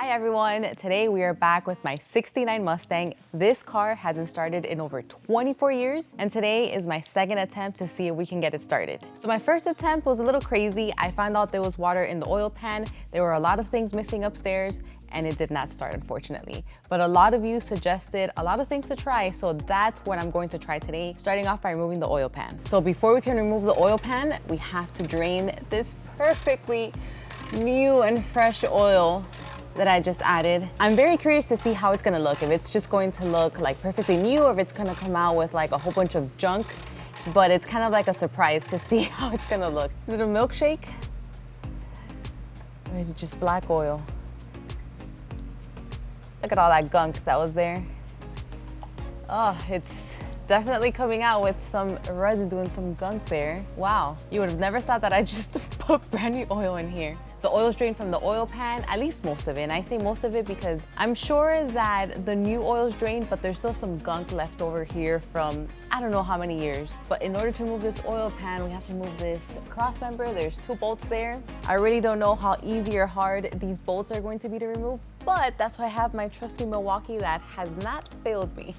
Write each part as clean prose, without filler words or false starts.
Hi everyone, today we are back with my 69 Mustang. This car hasn't started in over 24 years and today is my second attempt to see if we can get it started. So my first attempt was a little crazy. I found out there was water in the oil pan. There were a lot of things missing upstairs and it did not start, unfortunately. But a lot of you suggested a lot of things to try, so that's what I'm going to try today, starting off by removing the oil pan. So before we can remove the oil pan, we have to drain this perfectly new and fresh oil that I just added. I'm very curious to see how it's gonna look, if it's just going to look like perfectly new or if it's gonna come out with like a whole bunch of junk, but it's kind of like a surprise to see how it's gonna look. Is it a milkshake? Or is it just black oil? Look at all that gunk that was there. Oh, it's definitely coming out with some residue and some gunk there. Wow, you would have never thought that I just put brand new oil in here. The oil is drained from the oil pan, at least most of it. And I say most of it because I'm sure that the new oil is drained, but there's still some gunk left over here from I don't know how many years. But in order to remove this oil pan, we have to remove this cross member. There's 2 bolts there. I really don't know how easy or hard these bolts are going to be to remove, but that's why I have my trusty Milwaukee that has not failed me.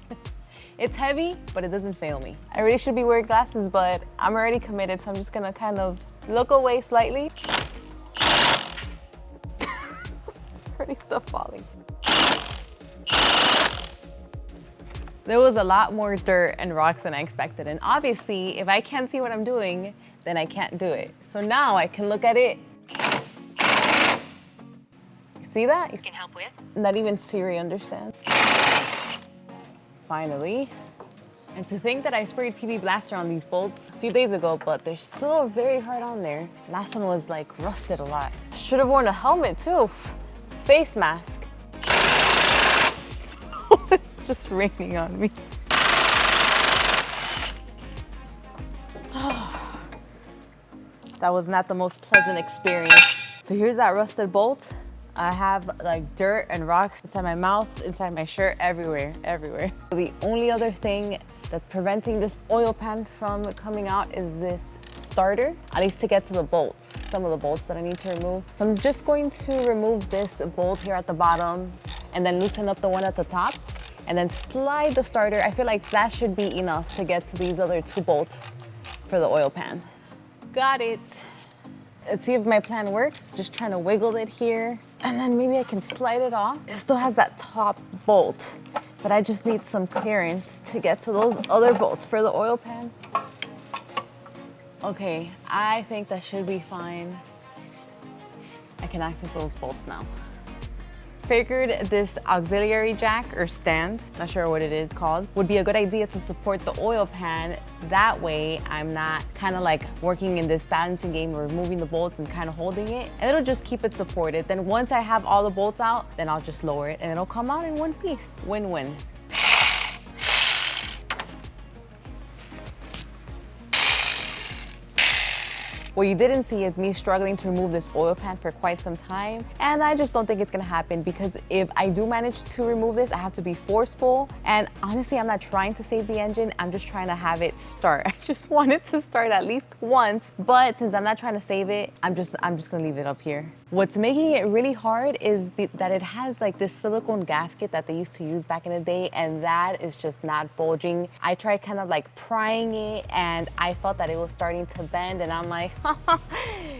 It's heavy, but it doesn't fail me. I really should be wearing glasses, but I'm already committed, so I'm just gonna kind of look away slightly. Already stuff falling. There was a lot more dirt and rocks than I expected. And obviously, if I can't see what I'm doing, then I can't do it. So now I can look at it. You see that? Can help with? Not even Siri understands. Finally. And to think that I sprayed PB Blaster on these bolts a few days ago, but they're still very hard on there. Last one was like rusted a lot. Should have worn a helmet too. Face mask. It's just raining on me. That was not the most pleasant experience. So here's that rusted bolt. I have like dirt and rocks inside my mouth, inside my shirt, everywhere. The only other thing that's preventing this oil pan from coming out is this starter, at least to get to the bolts, some of the bolts that I need to remove. So I'm just going to remove this bolt here at the bottom and then loosen up the one at the top and then slide the starter. I feel like that should be enough to get to these other 2 bolts for the oil pan. Got it. Let's see if my plan works. Just trying to wiggle it here and then maybe I can slide it off. It still has that top bolt, but I just need some clearance to get to those other bolts for the oil pan. Okay, I think that should be fine. I can access those bolts now. Figured this auxiliary jack or stand, not sure what it is called, would be a good idea to support the oil pan. That way I'm not kind of like working in this balancing game or removing the bolts and kind of holding it, and it'll just keep it supported. Then once I have all the bolts out, then I'll just lower it and it'll come out in one piece. Win-win. What you didn't see is me struggling to remove this oil pan for quite some time. And I just don't think it's gonna happen because if I do manage to remove this, I have to be forceful. And honestly, I'm not trying to save the engine. I'm just trying to have it start. I just want it to start at least once. But since I'm not trying to save it, I'm just gonna leave it up here. What's making it really hard is that it has like this silicone gasket that they used to use back in the day, and that is just not bulging. I tried kind of like prying it and I felt that it was starting to bend, and I'm like,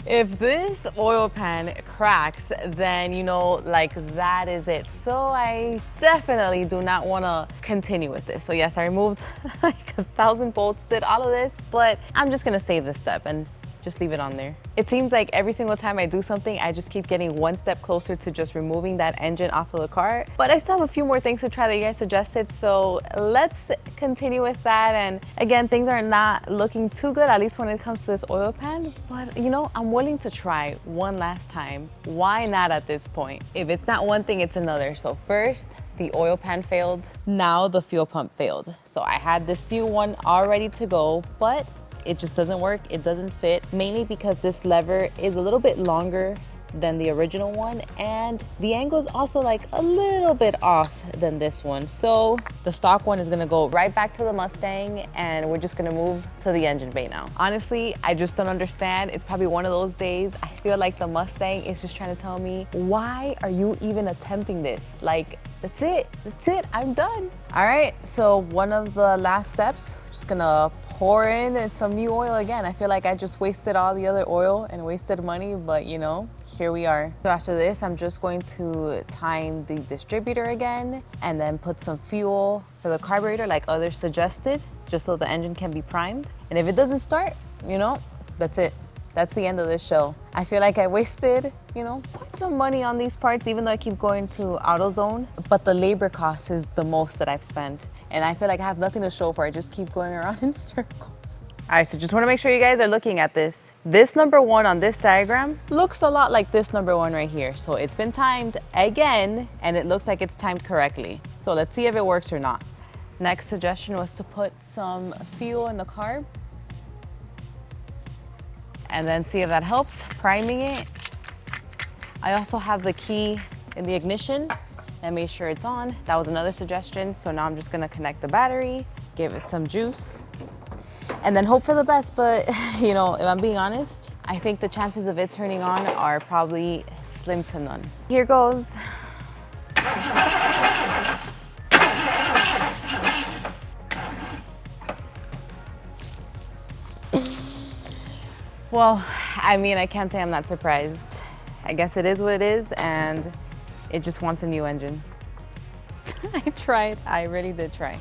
if this oil pan cracks, then you know, like that is it. So I definitely do not want to continue with this. So yes, I removed like 1,000 bolts, did all of this, but I'm just gonna save this step and just leave it on there. It seems like every single time I do something, I just keep getting one step closer to just removing that engine off of the car. But I still have a few more things to try that you guys suggested, so let's continue with that. And again, things are not looking too good, at least when it comes to this oil pan, but you know, I'm willing to try one last time. Why not at this point? If it's not one thing, it's another. So first, the oil pan failed. Now the fuel pump failed. So I had this new one all ready to go, but it just doesn't work, it doesn't fit, mainly because this lever is a little bit longer than the original one, and the angle is also like a little bit off than this one. So the stock one is gonna go right back to the Mustang, and we're just gonna move to the engine bay now. Honestly, I just don't understand. It's probably one of those days. I feel like the Mustang is just trying to tell me, why are you even attempting this? Like, that's it, I'm done. All right, so one of the last steps, just gonna pour in some new oil again. I feel like I just wasted all the other oil and wasted money, but you know, here we are. So after this, I'm just going to time the distributor again and then put some fuel for the carburetor like others suggested, just so the engine can be primed. And if it doesn't start, you know, that's it. That's the end of this show. I feel like I wasted, you know, quite some money on these parts, even though I keep going to AutoZone, but the labor cost is the most that I've spent. And I feel like I have nothing to show for it. I just keep going around in circles. All right, so just wanna make sure you guys are looking at this. This number one on this diagram looks a lot like this number one right here. So it's been timed again, and it looks like it's timed correctly. So let's see if it works or not. Next suggestion was to put some fuel in the carb, and then see if that helps, priming it. I also have the key in the ignition and make sure it's on. That was another suggestion. So now I'm just gonna connect the battery, give it some juice, and then hope for the best. But you know, if I'm being honest, I think the chances of it turning on are probably slim to none. Here goes. Well, I mean, I can't say I'm not surprised. I guess it is what it is, and it just wants a new engine. I tried, I really did try.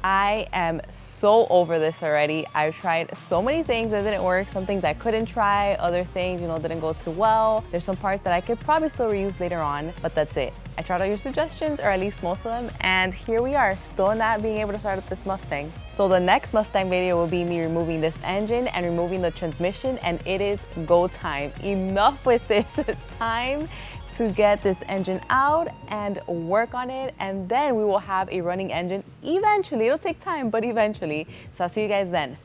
I am so over this already. I've tried so many things that didn't work, some things I couldn't try, other things, you know, didn't go too well. There's some parts that I could probably still reuse later on, but that's it. I tried all your suggestions, or at least most of them, and here we are, still not being able to start up this Mustang. So the next Mustang video will be me removing this engine and removing the transmission, and it is go time. Enough with this. Time to get this engine out and work on it, and then we will have a running engine eventually. It'll take time, but eventually. So I'll see you guys then.